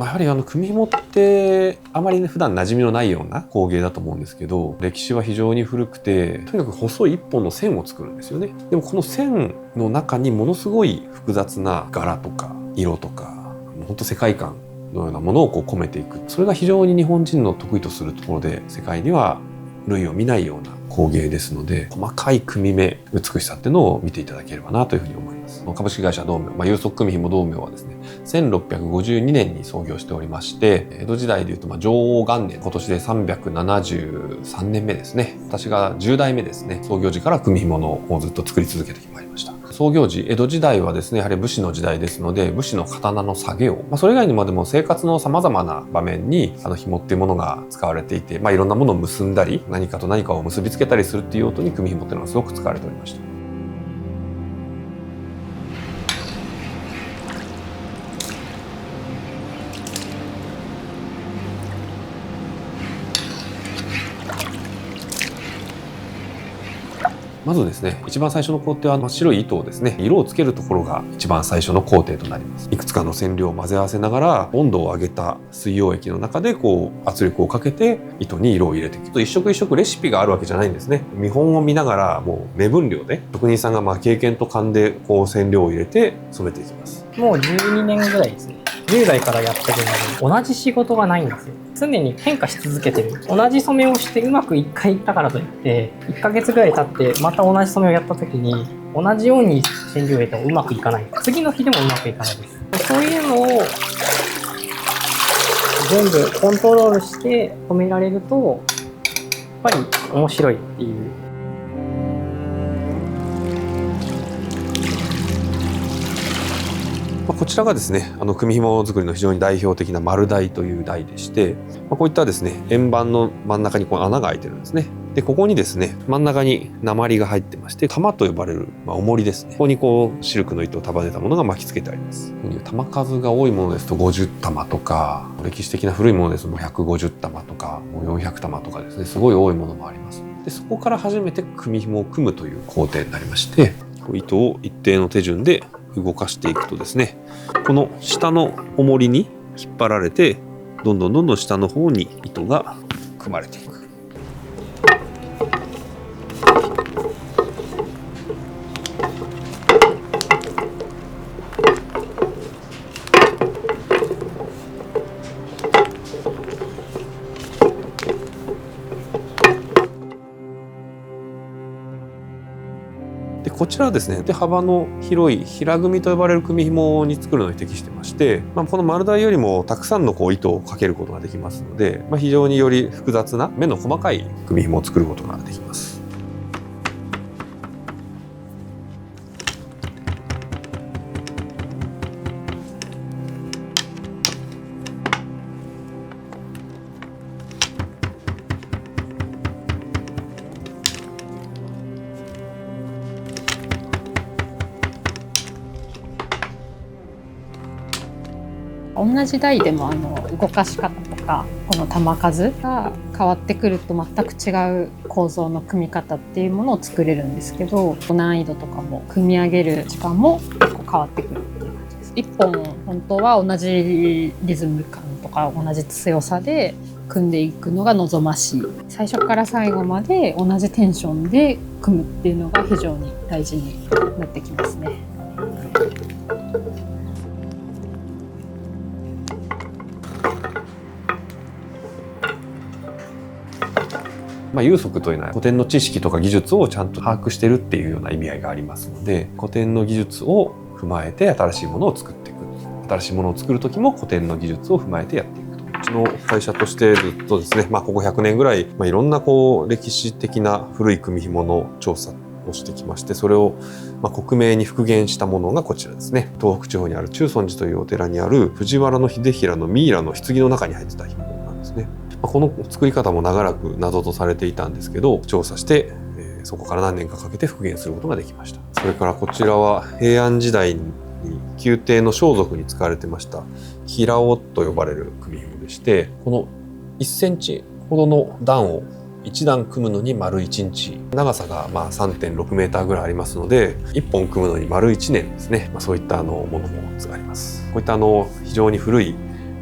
やはり組紐ってあまり、普段馴染みのないような工芸だと思うんですけど、歴史は非常に古くて、とにかく細い一本の線を作るんですよね。でもこの線の中にものすごい複雑な柄とか色とか、本当世界観のようなものを込めていく。それが非常に日本人の得意とするところで、世界には類を見ないような工芸ですので、細かい組目、美しさっていうのを見ていただければなというふうに思います。株式会社道明、有足組紐道明はですね、1652年に創業しておりまして、江戸時代でいうと貞応元年、今年で373年目ですね。私が10代目ですね。創業時から組紐のをずっと作り続けてまいりました。創業時、江戸時代はですね、やはり武士の時代ですので、武士の刀の作業、それ以外にもでも生活の様々な場面に紐っていうものが使われていて、いろんなものを結んだり、何かと何かを結びつけたりするっていう用途に組紐っていうのがすごく使われておりました。まずですね、一番最初の工程は白い糸をですね、色をつけるところが一番最初の工程となります。いくつかの染料を混ぜ合わせながら、温度を上げた水溶液の中で圧力をかけて糸に色を入れていく。一色一色レシピがあるわけじゃないんですね。見本を見ながら、もう目分量で職人さんが経験と勘で染料を入れて染めていきます。もう12年ぐらいですね。10代からやってるので同じ仕事がないんですよ。常に変化し続けてる。同じ染めをしてうまく1回いったからといって1ヶ月ぐらい経ってまた同じ染めをやった時に同じように染料を入れてもうまくいかない。次の日でもうまくいかないです。そういうのを全部コントロールして染められるとやっぱり面白いっていう。こちらがですね、組紐作りの非常に代表的な丸台という台でして、こういったですね、円盤の真ん中に穴が開いてるんですね。で、ここにですね、真ん中に鉛が入ってまして、玉と呼ばれる、重りですね。ここにシルクの糸を束ねたものが巻き付けてあります。玉数が多いものですと50玉とか、歴史的な古いものですともう150玉とか、もう400玉とかですね、すごい多いものもあります。で、そこから初めて組紐を組むという工程になりまして、糸を一定の手順で動かしていくとですね、この下の重りに引っ張られてどんどん下の方に糸が組まれていく。こちらはですね、幅の広い平組みと呼ばれる組紐に作るのに適してまして、この丸台よりもたくさんの糸をかけることができますので、非常により複雑な目の細かい組紐を作ることができます。同じ台でも動かし方とかこの玉数が変わってくると全く違う構造の組み方っていうものを作れるんですけど、難易度とかも組み上げる時間も結構変わってくるっていう感じです。一本本当は同じリズム感とか同じ強さで組んでいくのが望ましい。最初から最後まで同じテンションで組むっていうのが非常に大事になってきますね。有足というのは古典の知識とか技術をちゃんと把握してるっていうような意味合いがありますので、古典の技術を踏まえて新しいものを作っていく。新しいものを作る時も古典の技術を踏まえてやっていくと。うちの会社としてずっとですね、ここ100年ぐらい、いろんな歴史的な古い組紐の調査をしてきまして、それを克明に復元したものがこちらですね。東北地方にある中尊寺というお寺にある藤原秀衡のミイラの棺の中に入ってた紐なんですね。この作り方も長らく謎とされていたんですけど、調査して、そこから何年かかけて復元することができました。それからこちらは平安時代に宮廷の装束に使われてました平尾と呼ばれる組紐でして、この1センチほどの段を1段組むのに丸1日、長さが3.6 メーターぐらいありますので、1本組むのに丸1年ですね。そういったものもあります。こういった非常に古い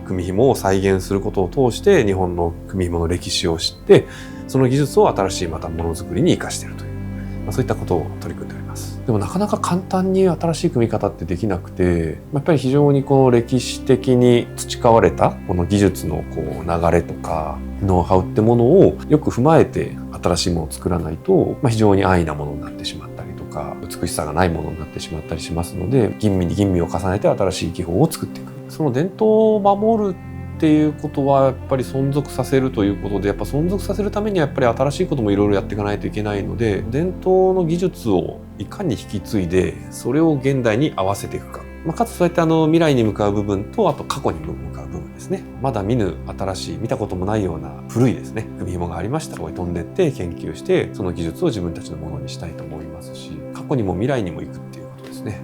組紐を再現することを通して日本の組紐の歴史を知って、その技術を新しいまたものづくりに生かしているという、そういったことを取り組んでおります。でもなかなか簡単に新しい組み方ってできなくて、やっぱり非常にこう歴史的に培われたこの技術のこう流れとかノウハウってものをよく踏まえて新しいものを作らないと、非常に安易なものになってしまったりとか、美しさがないものになってしまったりしますので、吟味に吟味を重ねて新しい技法を作っていく。その伝統を守るっていうことはやっぱり存続させるということで、やっぱ存続させるためにはやっぱり新しいこともいろいろやっていかないといけないので、伝統の技術をいかに引き継いでそれを現代に合わせていくか、かつそうやって未来に向かう部分と、あと過去に向かう部分ですね。まだ見ぬ新しい見たこともないような古いですね組紐がありましたら、そこに飛んでって研究してその技術を自分たちのものにしたいと思いますし、過去にも未来にも行くっていうことですね。